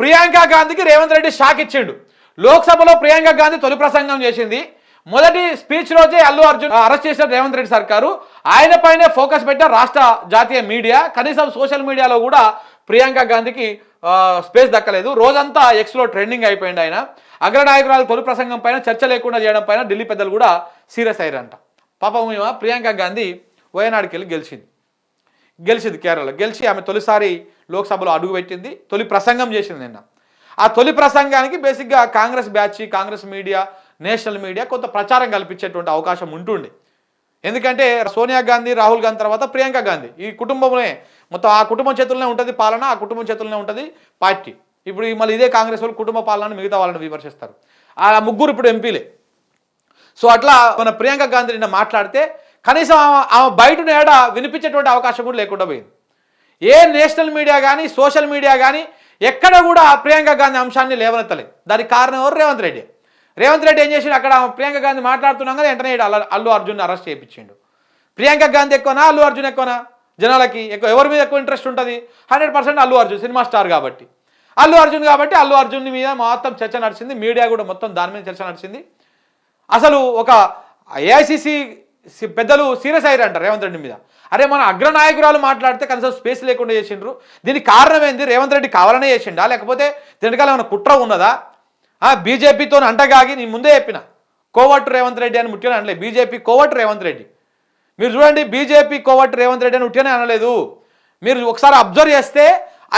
ప్రియాంక గాంధీకి రేవంత్ రెడ్డి షాక్ ఇచ్చిండు. లోక్సభలో ప్రియాంక గాంధీ తొలి ప్రసంగం చేసింది. మొదటి స్పీచ్ రోజే అల్లు అర్జున్ అరెస్ట్ చేసిన రేవంత్ రెడ్డి సర్కారు ఆయన పైనే ఫోకస్ పెట్టారు రాష్ట్ర జాతీయ మీడియా. కనీసం సోషల్ మీడియాలో కూడా ప్రియాంక గాంధీకి స్పేస్ దక్కలేదు. రోజంతా ఎక్స్లో ట్రెండింగ్ అయిపోయింది ఆయన. అగ్రనాయకురాలు తొలి ప్రసంగం పైన చర్చ లేకుండా చేయడం పైన ఢిల్లీ పెద్దలు కూడా సీరియస్ అయ్యారంట. పాపం ప్రియాంక గాంధీ వయనాడుకి వెళ్ళి గెలిచింది కేరళ. గెలిచి ఆమె తొలిసారి లోక్సభలో అడుగుపెట్టింది. తొలి ప్రసంగం చేసింది నిన్న. ఆ తొలి ప్రసంగానికి బేసిక్గా Congress batch, Congress media, national media కొంత ప్రచారం కల్పించేటువంటి అవకాశం ఉంటుండే. ఎందుకంటే సోనియా గాంధీ, రాహుల్ గాంధీ తర్వాత ప్రియాంక గాంధీ ఈ కుటుంబంలోనే మొత్తం ఆ కుటుంబం చేతుల్లోనే ఉంటుంది పాలన, ఆ కుటుంబం చేతుల్లోనే ఉంటుంది పార్టీ. ఇప్పుడు మళ్ళీ ఇదే కాంగ్రెస్ వాళ్ళు కుటుంబ పాలనని మిగతా వాళ్ళని విమర్శిస్తారు. ఆ ముగ్గురు ఇప్పుడు ఎంపీలే. సో అట్లా మన ప్రియాంక గాంధీ నిన్న మాట్లాడితే కనీసం ఆమె బయట ఏడ వినిపించేటువంటి అవకాశం కూడా లేకుండా పోయింది. ఏ నేషనల్ మీడియా కానీ, సోషల్ మీడియా కానీ ఎక్కడ కూడా ప్రియాంక గాంధీ అంశాన్ని లేవనెత్తలేదు. దానికి కారణం ఎవరు? రేవంత్ రెడ్డి. రేవంత్ రెడ్డి ఏం చేసిండు, అక్కడ ప్రియాంక గాంధీ మాట్లాడుతున్నాం కదా వెంటనే అల్లు అర్జున్ అరెస్ట్ చేయించిండు. ప్రియాంక గాంధీ ఎక్కువనా, అల్లు అర్జున్ ఎక్కువనా? జనాలకి ఎవరి మీద ఎక్కువ ఇంట్రెస్ట్ ఉంటుంది? 100% అల్లు అర్జున్, సినిమా స్టార్ కాబట్టి. అల్లు అర్జున్ మీద మొత్తం చర్చ నడిచింది. మీడియా కూడా మొత్తం దాని మీద చర్చ నడిచింది. అసలు ఒక ఏఐసిసి పెద్దలు సీరియస్ అయ్యారంట రేవంత్ రెడ్డి మీద. అరే మన అగ్రనాయకురాలు మాట్లాడితే కనీసం స్పేస్ లేకుండా చేసిండ్రు. దీనికి కారణం ఏంది? రేవంత్ రెడ్డి కావాలనే చేసిండా, లేకపోతే దీనికాల ఏమైనా కుట్ర ఉన్నదా? బీజేపీతో అంటగాగి నేను ముందే చెప్పిన కోవట్టు రేవంత్ రెడ్డి అని ముట్టిగానే అనలేదు. బీజేపీ కోవట్టు రేవంత్ రెడ్డి. మీరు చూడండి, బీజేపీ కోవట్టు రేవంత్ రెడ్డి అని ముట్టిగానే అనలేదు. మీరు ఒకసారి అబ్జర్వ్ చేస్తే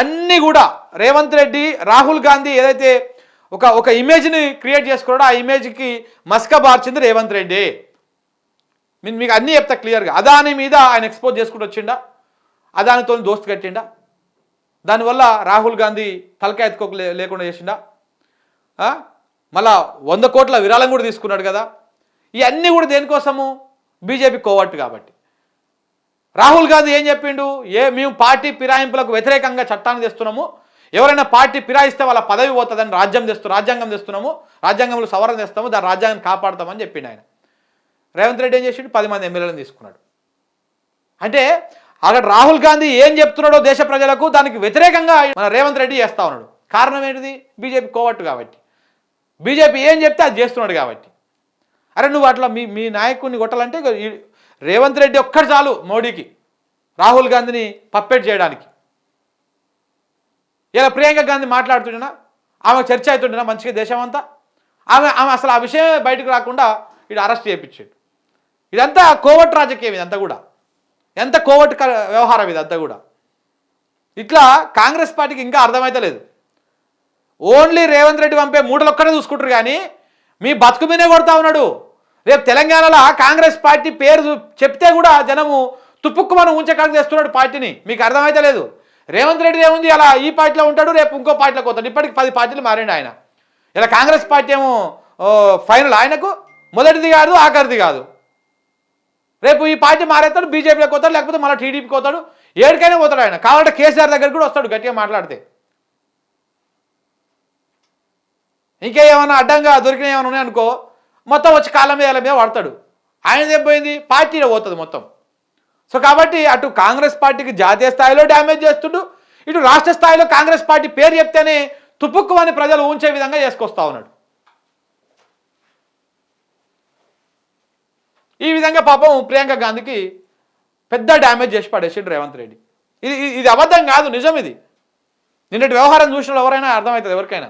అన్నీ కూడా రేవంత్ రెడ్డి, రాహుల్ గాంధీ ఏదైతే ఒక ఇమేజ్ని క్రియేట్ చేసుకున్నాడో ఆ ఇమేజ్కి మస్క బార్చింది రేవంత్ రెడ్డి. మీకు అన్నీ చెప్తా క్లియర్గా. అదాని మీద ఆయన ఎక్స్పోజ్ చేసుకుంటూ వచ్చిండా, అదానితో దోస్తు కట్టిండా, దానివల్ల రాహుల్ గాంధీ తలకాయ ఎత్తుకోక లేకుండా చేసిండా, మళ్ళా 100 కోట్ల విరాళం కూడా తీసుకున్నాడు కదా. ఇవన్నీ కూడా దేనికోసము? బీజేపీ కోవట్టు కాబట్టి. రాహుల్ గాంధీ ఏం చెప్పిండు? మేము పార్టీ ఫిరాయింపులకు వ్యతిరేకంగా చట్టాన్ని తెస్తున్నాము, ఎవరైనా పార్టీ ఫిరాయిస్తే వాళ్ళ పదవి పోతుందని రాజ్యాంగం తెస్తున్నాము, రాజ్యాంగంలో సవరణ తెస్తాము, దాని రాజ్యాంగాన్ని కాపాడుతామని చెప్పిండు ఆయన. రేవంత్ రెడ్డి ఏం చేసిండు? 10 మంది ఎమ్మెల్యేలను తీసుకున్నాడు. అంటే అక్కడ రాహుల్ గాంధీ ఏం చెప్తున్నాడో దేశ ప్రజలకు దానికి వ్యతిరేకంగా మన రేవంత్ రెడ్డి చేస్తా ఉన్నాడు. కారణం ఏంటిది? బీజేపీ కోవట్టు కాబట్టి. బీజేపీ ఏం చెప్తే అది చేస్తున్నాడు కాబట్టి. అరే నువ్వు అట్లా మీ నాయకుడిని కొట్టాలంటే రేవంత్ రెడ్డి ఒక్కటి చాలు మోడీకి, రాహుల్ గాంధీని పప్పెట్ చేయడానికి. ఇలా ప్రియాంక గాంధీ మాట్లాడుతుండేనా, ఆమె చర్చ అవుతుండేనా మంచిగా దేశం అంతా? ఆమె అసలు ఆ విషయమే బయటకు రాకుండా ఇటు అరెస్ట్ చేయించాడు. ఇదంతా కోవట్ రాజకీయం, ఇదంతా కూడా ఎంత కోవట్ వ్యవహారం ఇదంతా కూడా. ఇట్లా కాంగ్రెస్ పార్టీకి ఇంకా అర్థమైతే లేదు. ఓన్లీ రేవంత్ రెడ్డి పంపే మూటలొక్కడే చూసుకుంటారు కానీ మీ బతుకు మీదే కొడతా ఉన్నాడు. రేపు తెలంగాణలో కాంగ్రెస్ పార్టీ పేరు చెప్తే కూడా జనము తుప్పుక్కుమని ఉంచకాడికి తెస్తున్నాడు పార్టీని. మీకు అర్థమైతే లేదు. రేవంత్ రెడ్డి ఏముంది, అలా ఈ పార్టీలో ఉంటాడు, రేపు ఇంకో పార్టీలోకి పోతాడు. ఇప్పటికి 10 పార్టీలు మారిండు ఆయన. ఇలా కాంగ్రెస్ పార్టీ ఏమో ఫైనల్, ఆయనకు మొదటిది కాదు ఆఖరిది కాదు. రేపు ఈ పార్టీ మారేస్తాడు, బీజేపీలోకి పోతాడు, లేకపోతే మళ్ళీ టీడీపీకి పోతాడు, ఏడికైనా పోతాడు ఆయన. కావాలంటే కేసీఆర్ దగ్గరికి కూడా వస్తాడు గట్టిగా మాట్లాడితే. ఇంకా ఏమైనా అడ్డంగా దొరికిన ఏమైనా ఉన్నాయనుకో మొత్తం వచ్చి కాళ్ళ మీద పడతాడు. ఆయనది ఏం పోయింది? పార్టీలో పోతుంది మొత్తం. సో కాబట్టి అటు కాంగ్రెస్ పార్టీకి జాతీయ స్థాయిలో డ్యామేజ్ చేస్తుండు, ఇటు రాష్ట్ర స్థాయిలో కాంగ్రెస్ పార్టీ పేరు చెప్తేనే తుప్పుక్కుమని ప్రజలు ఊంచే విధంగా చేసుకొస్తా ఉన్నాడు. ఈ విధంగా పాపం ప్రియాంక గాంధీకి పెద్ద డ్యామేజ్ చేసి పడేసిండు రేవంత్ రెడ్డి. ఇది అబద్ధం కాదు, నిజం ఇది. నిన్నటి వ్యవహారం చూసిన ఎవరైనా అర్థమవుతుంది ఎవరికైనా.